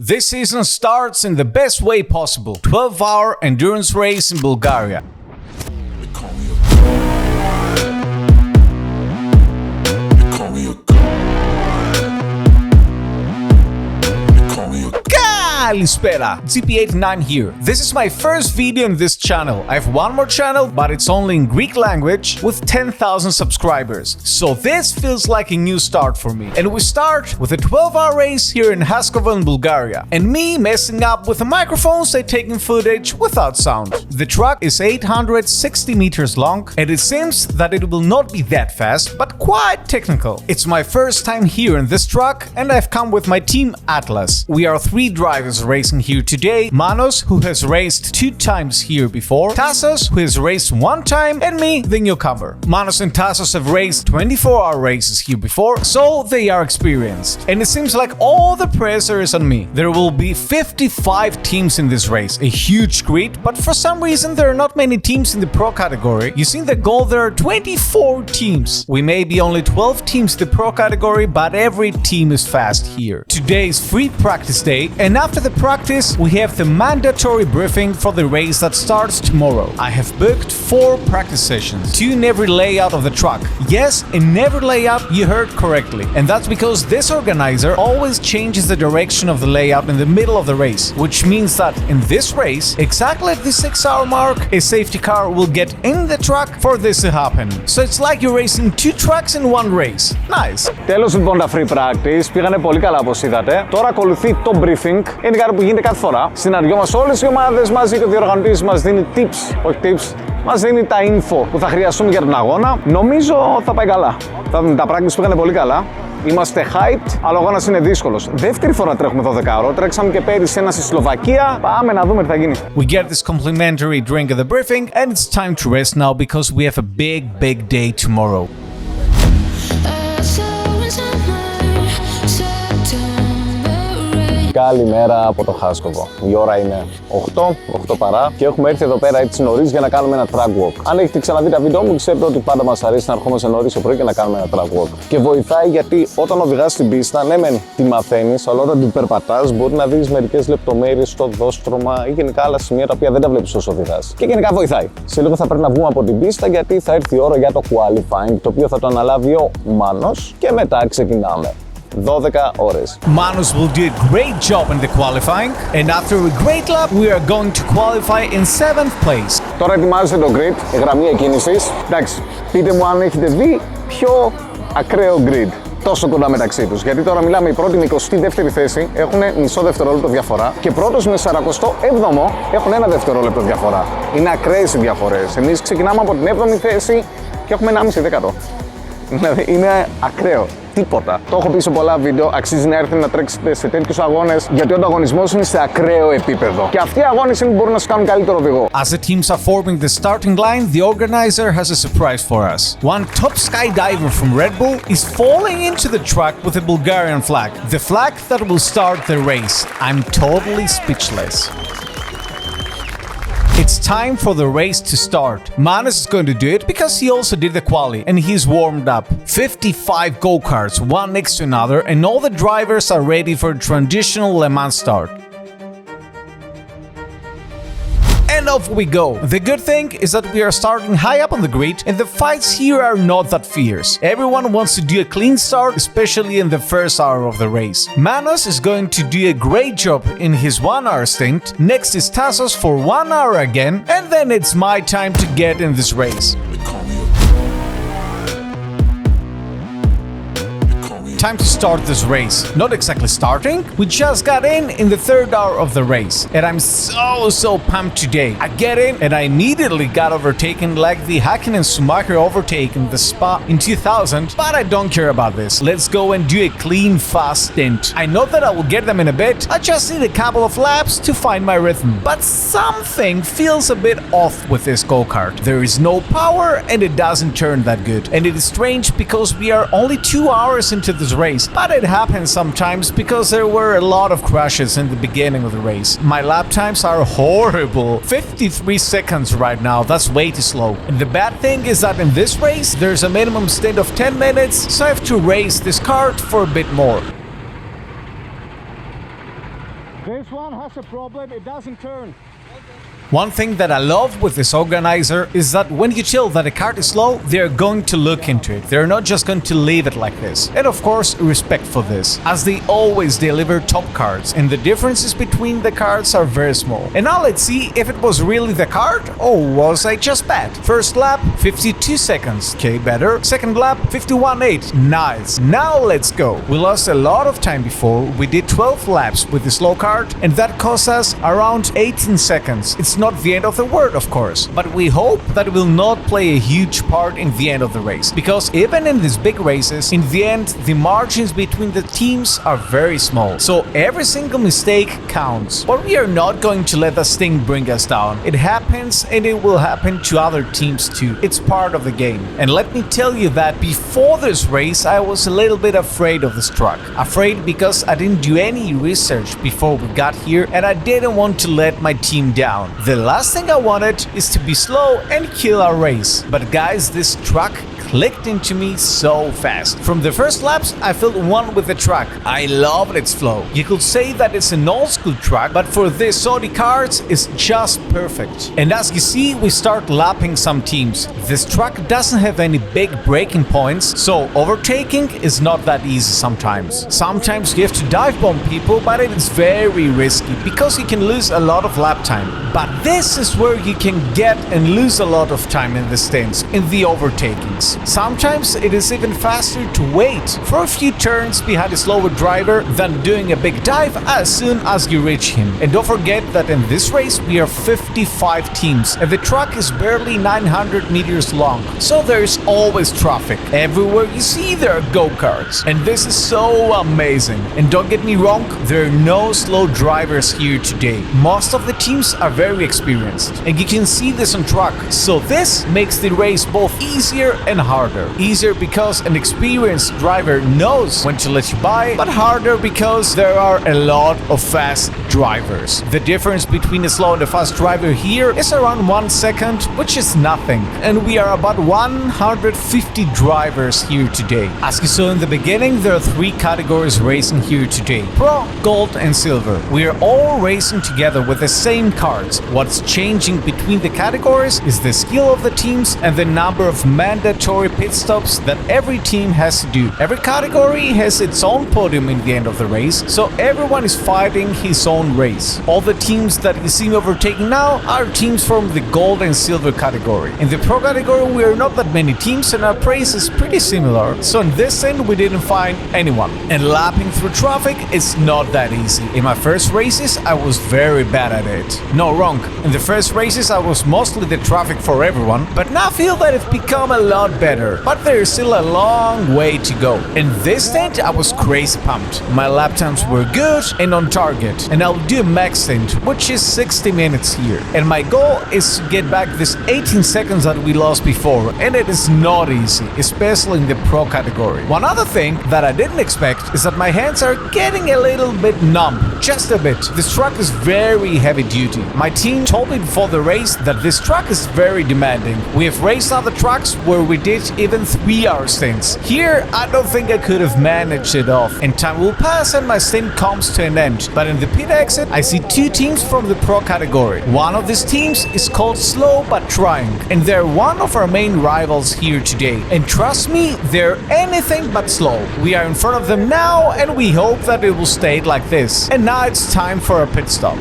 This season starts in the best way possible. 12-hour endurance race in Bulgaria. Kalispera, GP89 here. This is my first video on this channel. I have one more channel, but it's only in Greek language with 10,000 subscribers. So this feels like a new start for me. And we start with a 12-hour race here in Haskovo in Bulgaria. And me messing up with the microphones and taking footage without sound. The track is 860 meters long, and it seems that it will not be that fast, but quite technical. It's my first time here in this track, and I've come with my team Atlas. We are 3 drivers racing here today: Manos, who has raced 2 times here before, Tassos, who has raced 1 time, and me, the newcomer. Manos and Tassos have raced 24-hour races here before, so they are experienced. And it seems like all the pressure is on me. There will be 55 teams in this race, a huge grid, but for some reason there are not many teams in the pro category. You see in the goal there are 24 teams. We may be only 12 teams in the pro category, but every team is fast here. Today is free practice day, and after the practice, we have the mandatory briefing for the race that starts tomorrow. I have booked 4 practice sessions, 2 in every layout of the track. Yes, in every layout you heard correctly. And that's because this organizer always changes the direction of the layout in the middle of the race, which means that in this race, exactly at the 6-hour mark, a safety car will get in the track for this to happen. So it's like you're racing 2 tracks in 1 race. Nice. Τέλος λοιπόν τα free practice, πήγανε πολύ καλά όπως είδατε. Τώρα ακολουθεί το briefing. Είναι κάτι που γίνεται κάθε φορά. Συναντιόμαστε όλες οι ομάδες μαζί και ο διοργανωτής μας δίνει tips, όχι tips, μας δίνει τα info που θα χρειαστούμε για τον αγώνα. Νομίζω θα πάει καλά. Τα practice πήγανε πολύ καλά. Είμαστε hyped, αλλά ο αγώνας είναι δύσκολος. Δεύτερη φορά τρέχουμε 12ωρο. Τρέξαμε και πέρυσι ένα στη Σλοβακία. Πάμε να δούμε τι θα γίνει. We get this complimentary drink at the briefing, and it's time to rest now because we have a big day tomorrow. Καλημέρα από το Χάσκοβο. Η ώρα είναι 8 παρά και έχουμε έρθει εδώ πέρα έτσι νωρίς για να κάνουμε ένα track walk. Αν έχετε ξαναδεί τα βίντεο μου, ξέρετε ότι πάντα μας αρέσει να ερχόμαστε νωρίς το πρωί και να κάνουμε ένα track walk. Και βοηθάει γιατί όταν οδηγάς στην πίστα, ναι, μεν τη μαθαίνεις, αλλά όταν την περπατάς μπορεί να δεις μερικές λεπτομέρειες στο δόστρωμα ή γενικά άλλα σημεία τα οποία δεν τα βλέπεις όσο οδηγάς. Και γενικά βοηθάει. Σε λίγο θα πρέπει να βγούμε από την πίστα γιατί θα έρθει η ώρα για το qualifying, το οποίο θα το αναλάβει ο Μάνος και μετά ξεκινάμε. 12 ώρες. Manos will do a great job in the qualifying, and after a great lap, we are going to qualify in 7th place. Τώρα ετοιμάζεται το grid, η γραμμή εκκίνησης. Εντάξει, πείτε μου αν έχετε δει πιο ακραίο grid. Τόσο κοντά μεταξύ τους. Γιατί τώρα μιλάμε η πρώτη με 22η θέση έχουν μισό δευτερόλεπτο διαφορά και πρώτος με 47ο έχουν 1 δευτερόλεπτο διαφορά. Είναι ακραίες οι διαφορές. Εμείς ξεκινάμε από την 7η θέση και έχουμε 1,5 δέκατο. Δηλαδή είναι ακραίο. Τίποτα. Το έχω πει σε πολλά βίντεο. Αξίζει να έρθετε να τρέξετε σε τέτοιους αγώνες γιατί ο ανταγωνισμός είναι σε ακραίο επίπεδο. Και αυτοί οι αγώνες είναι που μπορούν να σου κάνουν καλύτερο οδηγό. As the teams are forming the starting line, the organizer has a surprise for us. One top skydiver from Red Bull is falling into the track with a Bulgarian flag. The flag that will start the race. I'm totally speechless. It's time for the race to start. Manos is going to do it because he also did the quali and he's warmed up. 55 go-karts, one next to another, and all the drivers are ready for a traditional Le Mans start. And off we go. The good thing is that we are starting high up on the grid and the fights here are not that fierce. Everyone wants to do a clean start, especially in the first hour of the race. Manos is going to do a great job in his 1-hour stint. Next is Tassos for 1 hour again, and then it's my time to get in this race. Time to start this race. Not exactly starting, we just got in the 3rd hour of the race. And I'm so pumped today. I get in and I immediately got overtaken like the Hakkinen Schumacher overtaken the Spa in 2000, but I don't care about this. Let's go and do a clean, fast stint. I know that I will get them in a bit, I just need a couple of laps to find my rhythm. But something feels a bit off with this go-kart. There is no power and it doesn't turn that good. And it is strange because we are only 2 hours into this race, but it happens sometimes because there were a lot of crashes in the beginning of the race. My lap times are horrible. 53 seconds right now, that's way too slow. And the bad thing is that in this race, there's a minimum stint of 10 minutes, so I have to race this kart for a bit more. This one has a problem, it doesn't turn. One thing that I love with this organizer is that when you tell that a kart is slow, they're going to look into it. They're not just going to leave it like this. And of course, respect for this, as they always deliver top karts, and the differences between the karts are very small. And now let's see if it was really the kart or was I just bad. First lap, 52 seconds. Okay, better. Second lap, 51.8. Nice. Now let's go. We lost a lot of time before. We did 12 laps with the slow kart, and that cost us around 18 seconds. It's not the end of the world, of course, but we hope that it will not play a huge part in the end of the race, because even in these big races, in the end, the margins between the teams are very small, so every single mistake counts. But we are not going to let the sting bring us down. It happens, and it will happen to other teams too. It's part of the game. And let me tell you that before this race, I was a little bit afraid of this truck. Afraid because I didn't do any research before we got here, and I didn't want to let my team down. The last thing I wanted is to be slow and kill our race. But guys, this truck clicked into me so fast. From the first laps, I felt one with the truck. I loved its flow. You could say that it's an old school truck, but for this Sodi karts, it's just perfect. And as you see, we start lapping some teams. This truck doesn't have any big braking points, so overtaking is not that easy sometimes. Sometimes you have to dive bomb people, but it is very risky because you can lose a lot of lap time. But this is where you can get and lose a lot of time in the stints, in the overtakings. Sometimes it is even faster to wait for a few turns behind a slower driver than doing a big dive as soon as you reach him. And don't forget that in this race we are 55 teams and the track is barely 900 meters long, so there is always traffic. Everywhere you see there are go-karts, and this is so amazing. And don't get me wrong, there are no slow drivers here today. Most of the teams are very experienced, and you can see this on track, so this makes the race both easier and harder. Easier because an experienced driver knows when to let you by, but harder because there are a lot of fast drivers. The difference between a slow and a fast driver here is around 1 second, which is nothing, and we are about 150 drivers here today. As you saw in the beginning, there are 3 categories racing here today: Pro, Gold and Silver. We are all racing together with the same cards. What's changing between the categories is the skill of the teams and the number of mandatory pit stops that every team has to do. Every category has its own podium in the end of the race, so everyone is fighting his own race. All the teams that you see me overtaking now are teams from the Gold and Silver category. In the Pro category, we are not that many teams and our pace is pretty similar, so in this end we didn't find anyone. And lapping through traffic is not that easy. In my first races, I was very bad at it. No, wrong. In the first races, I was mostly the traffic for everyone, but now I feel that it's become a lot better. But there is still a long way to go. In this stint, I was crazy pumped. My lap times were good and on target, and I'll do a max stint, which is 60 minutes here. And my goal is to get back this 18 seconds that we lost before, and it is not easy, especially in the Pro category. One other thing that I didn't expect is that my hands are getting a little bit numb, just a bit. This truck is very heavy duty. My team told me before the race that this truck is very demanding. We have raced other trucks where we did even 3-hour stints. Here, I don't think I could have managed it off, and time will pass and my stint comes to an end. But in the pit exit, I see 2 teams from the Pro category. One of these teams is called Slow But Trying, and they're one of our main rivals here today. And trust me, they're anything but slow. We are in front of them now, and we hope that it will stay like this. And now it's time for a pit stop.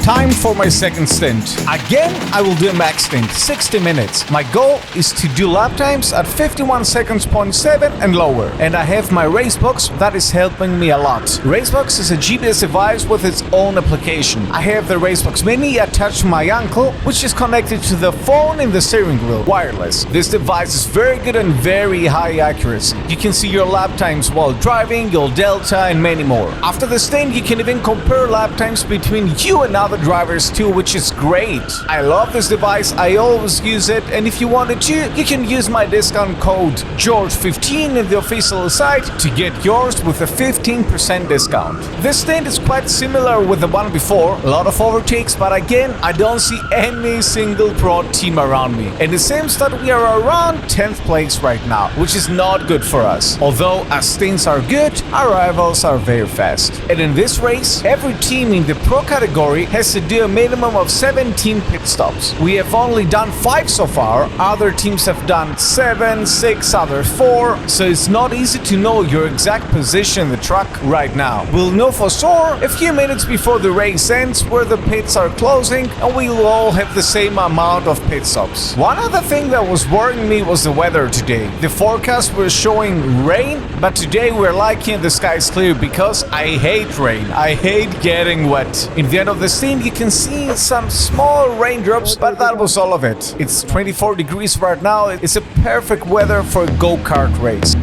Time for my second stint. Again, I will do a max stint, 60 minutes. My goal is to do lap times at 51 seconds, 0.7 and lower. And I have my Racebox that is helping me a lot. Racebox is a GPS device with its own application. I have the Racebox Mini attached to my ankle, which is connected to the phone in the steering wheel, wireless. This device is very good and very high accuracy. You can see your lap times while driving, your delta and many more. After the stint, you can even compare lap times between you and other drivers drivers too, which is great. I love this device, I always use it, and if you wanted to, you can use my discount code George15 in the official site to get yours with a 15% discount. This stint is quite similar with the one before, a lot of overtakes, but again, I don't see any single pro team around me. And it seems that we are around 10th place right now, which is not good for us. Although our stints are good, our rivals are very fast. And in this race, every team in the pro category has to do a minimum of 17 pit stops. We have only done 5 so far, other teams have done 7, 6, others 4, so it's not easy to know your exact position in the truck right now. We'll know for sure a few minutes before the race ends where the pits are closing, and we will all have the same amount of pit stops. One other thing that was worrying me was the weather today. The forecast was showing rain, but today we're lucky and the sky is clear because I hate rain. I hate getting wet. In the end of the scene, you can see some small raindrops, but that was all of it. It's 24 degrees right now. It's a perfect weather for a go-kart race.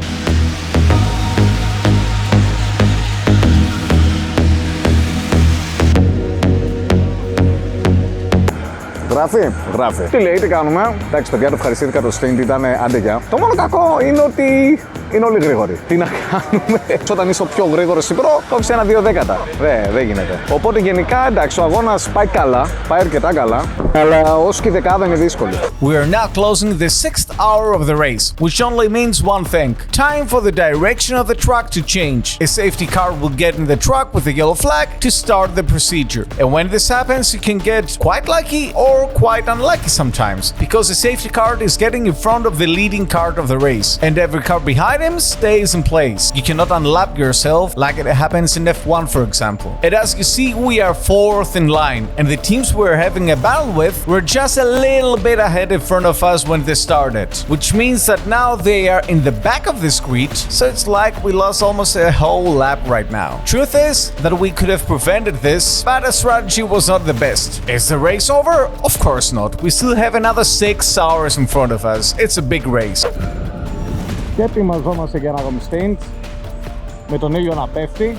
Γράφει. Τι λέει, τι κάνουμε. Εντάξει, παιδιά, το ευχαριστήθηκα το stint, ήταν αντεγιά. Το μόνο κακό είναι ότι είναι όλοι γρήγοροι. Τι να κάνουμε. Όταν είσαι ο πιο γρήγορος στην Pro, κόψεις 1-2 δέκατα. Δεν γίνεται. Οπότε γενικά, εντάξει, ο αγώνας πάει καλά, πάει αρκετά καλά, αλλά όσο και η δεκάδα είναι δύσκολη. We are now closing the 6th hour of the race, which only means one thing. Time for the direction of the truck to change. A safety car will get in the truck with a yellow flag to start the procedure. And when this happens, you can get quite lucky or quite unlucky sometimes, because the safety car is getting in front of the leading car of the race, and every car behind him stays in place. You cannot unlap yourself like it happens in F1, for example. And as you see, we are 4th in line, and the teams we're having a battle with were just a little bit ahead in front of us when they started, which means that now they are in the back of this grid, so it's like we lost almost a whole lap right now. Truth is that we could have prevented this, but our strategy was not the best. Is the race over? Of course not. We still have another 6 hours in front of us. It's a big race. Και ετοιμαζόμαστε για ένα ακόμη stint με τον ήλιο να πέφτει,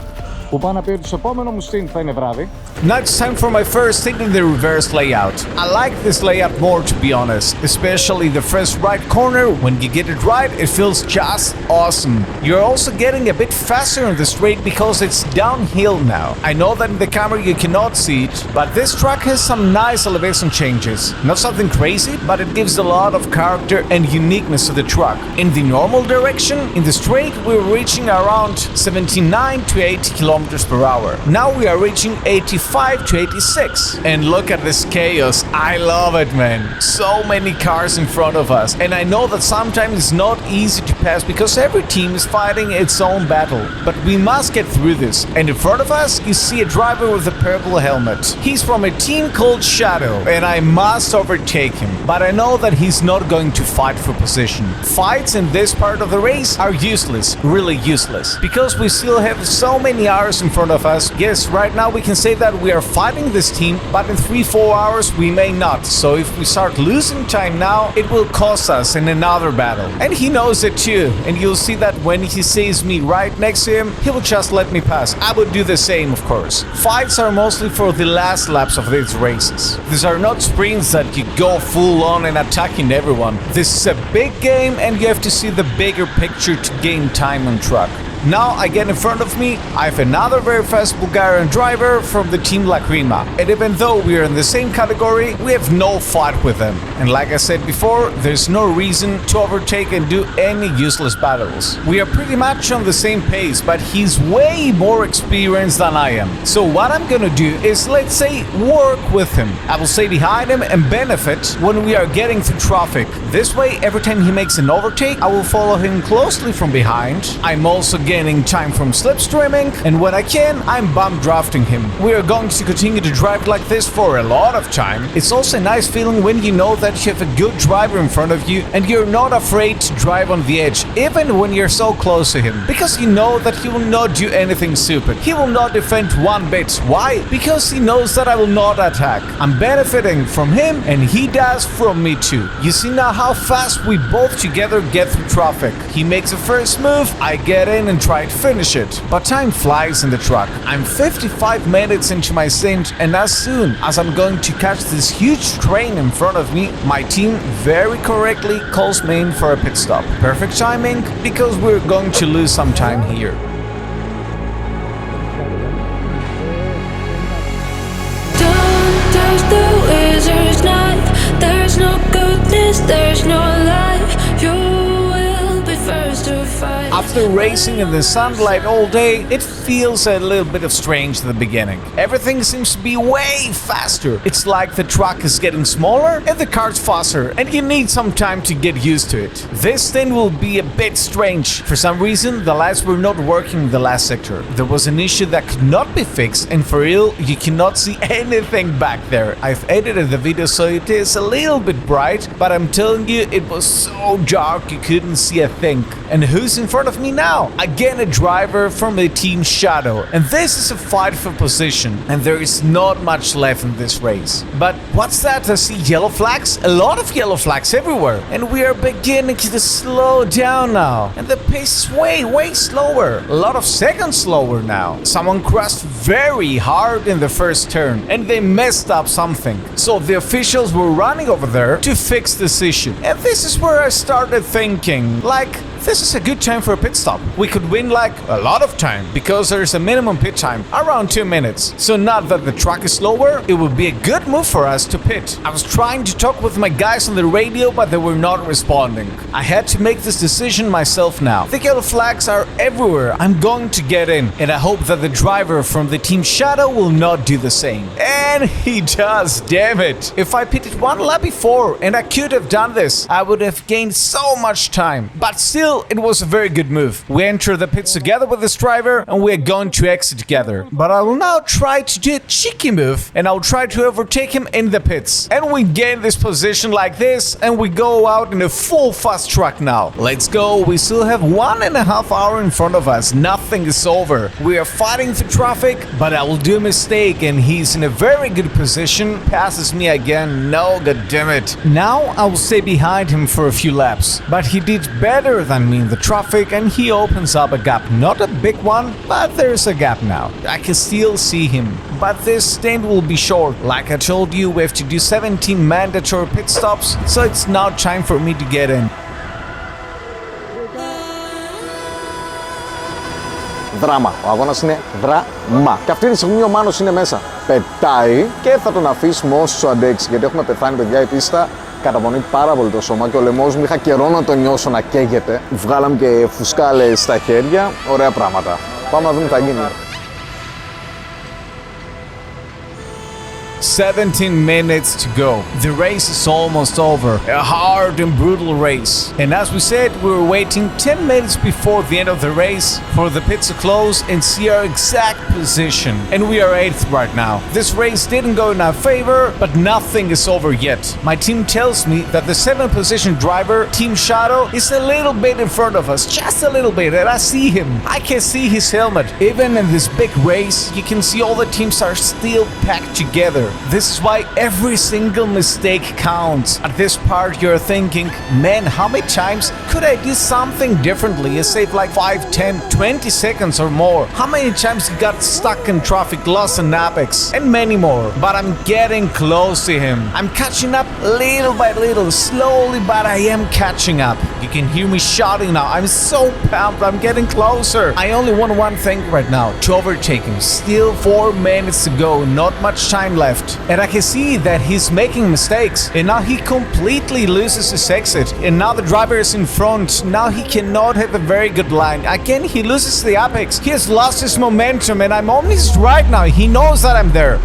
που πάει να πει ότι στο επόμενο μου stint θα είναι βράδυ. Now it's time for my first stint in the reverse layout. I like this layout more, to be honest, especially the first right corner. When you get it right, it feels just awesome. You're also getting a bit faster in the straight because it's downhill now. I know that in the camera you cannot see it, but this truck has some nice elevation changes. Not something crazy, but it gives a lot of character and uniqueness to the truck. In the normal direction, in the straight, we're reaching around 79 to 80 kilometers per hour. Now we are reaching 85 to 86. And look at this chaos. I love it, man. So many cars in front of us. And I know that sometimes it's not easy to pass because every team is fighting its own battle. But we must get through this. And in front of us, you see a driver with a purple helmet. He's from a team called Shadow, and I must overtake him. But I know that he's not going to fight for position. Fights in this part of the race are useless, really useless. Because we still have so many hours in front of us. Yes, right now we can say that we are fighting this team, but in 3-4 hours we may not. So if we start losing time now, it will cost us in another battle. And he knows it too, and you'll see that when he sees me right next to him, he will just let me pass. I would do the same, of course. Fights are mostly for the last laps of these races. These are not sprints that you go full on and attacking everyone. This is a big game, and you have to see the bigger picture to gain time on track. Now I get in front of me, I have another very fast Bulgarian driver from the team Lacrima. And even though we are in the same category, we have no fight with them. And like I said before, there's no reason to overtake and do any useless battles. We are pretty much on the same pace, but he's way more experienced than I am. So what I'm gonna do is, let's say, work with him. I will stay behind him and benefit when we are getting through traffic. This way, every time he makes an overtake, I will follow him closely from behind. I'm also gaining time from slipstreaming, and when I can, I'm bump drafting him. We are going to continue to drive like this for a lot of time. It's also a nice feeling when you know that you have a good driver in front of you and you're not afraid to drive on the edge, even when you're so close to him, because you know that he will not do anything stupid. He will not defend one bit. Why? Because he knows that I will not attack. I'm benefiting from him and he does from me too. You see now how fast we both together get through traffic. He makes a first move, I get in and try to finish it. But time flies in the truck. I'm 55 minutes into my stint, and as soon as I'm going to catch this huge train in front of me, my team very correctly calls me in for a pit stop. Perfect timing, because we're going to lose some time here. Don't touch the wizard's knife. There's no goodness, there's no life. You will be first to fight. After racing in the sunlight all day, it feels a little bit of strange at the beginning. Everything seems to be way faster. It's like the truck is getting smaller and the car's faster, and you need some time to get used to it. This thing will be a bit strange. For some reason, the lights were not working in the last sector. There was an issue that could not be fixed, and for real, you cannot see anything back there. I've edited the video so it is a little bit bright, but I'm telling you, it was so dark you couldn't see a thing. And who's in front of me now? Again, a driver from the team Shadow, and this is a fight for position, and there is not much left in this race. But what's that? I see yellow flags, a lot of yellow flags everywhere, and we are beginning to slow down now, and the pace is way slower, a lot of seconds slower now. Someone crashed very hard in the first turn, and they messed up something, so the officials were running over there to fix this issue. And this is where I started thinking, like, this is a good time for a pit stop. We could win like a lot of time, because there's a minimum pit time, around 2 minutes. So now that the truck is slower, it would be a good move for us to pit. I was trying to talk with my guys on the radio, but they were not responding. I had to make this decision myself now. The yellow flags are everywhere. I'm going to get in, and I hope that the driver from the team Shadow will not do the same. And he does, damn it. If I pitted one lap before and I could have done this, I would have gained so much time. But still, it was a very good move. We enter the pits together with this driver, and we're going to exit together. But I will now try to do a cheeky move, and I'll try to overtake him in the pits. And we gain this position like this, and we go out in a full fast truck now. Let's go. We still have 1.5 hours in front of us. Nothing is over. We are fighting through traffic, but I will do a mistake, and he's in a very good position. Passes me again. No, goddammit. Now I will stay behind him for a few laps, but he did better than me in the traffic, and he opens up a gap. Not a big one, but there's a gap now. I can still see him, but this stint will be short. Like I told you, we have to do 17 mandatory pit stops, so it's now time for me to get in. Δράμα. Ο αγώνας είναι δράμα. Και αυτή τη στιγμή ο Μάνος είναι μέσα. Πετάει και θα τον αφήσουμε όσο αντέξει. Γιατί έχουμε πεθάνει, παιδιά, η πίστα καταπονεί πάρα πολύ το σώμα και ο λαιμός μου είχα καιρό να τον νιώσω να καίγεται. Βγάλαμε και φουσκάλες στα χέρια. Ωραία πράγματα. Πάμε να δούμε τι θα γίνει. 17 minutes to go. The race is almost over. A hard and brutal race. And as we said, we were waiting 10 minutes before the end of the race for the pits to close and see our exact position. And we are 8th right now. This race didn't go in our favor, but nothing is over yet. My team tells me that the 7th position driver, Team Shadow, is a little bit in front of us. Just a little bit, and I see him. I can see his helmet. Even in this big race, you can see all the teams are still packed together. This is why every single mistake counts. At this part you're thinking, man, how many times could I do something differently and save like 5, 10, 20 seconds or more? How many times you got stuck in traffic, lost an apex, and many more. But I'm getting close to him. I'm catching up little by little, slowly, but I am catching up. You can hear me shouting now. I'm so pumped, I'm getting closer. I only want one thing right now, to overtake him. Still 4 minutes to go, not much time left. And I can see that he's making mistakes, and now he completely loses his exit, and now the driver is in front. Now he cannot have a very good line. Again, he loses the apex. He has lost his momentum, and I'm almost right now. He knows that I'm there.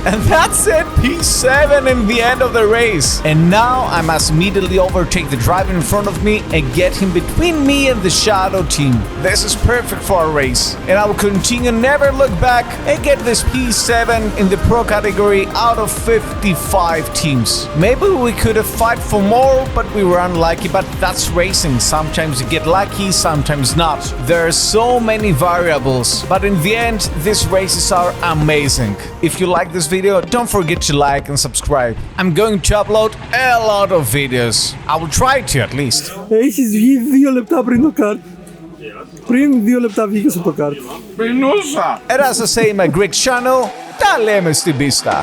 And that's it, P7 in the end of the race. And now I must immediately overtake the driver in front of me and get him between me and the Shadow team. This is perfect for a race. And I will continue, never look back, and get this P7 in the pro category out of 55 teams. Maybe we could have fought for more, but we were unlucky. But that's racing. Sometimes you get lucky, sometimes not. There are so many variables. But in the end, these races are amazing. If you like this video, don't forget to like and subscribe. I'm going to upload a lot of videos. I will try to at least. Έχεις βγει 2 λεπτά πριν το kart. Πριν 2 λεπτά βγήκες από το κάρτ. And as I say in my Greek channel, τα λέμε στην πίστα.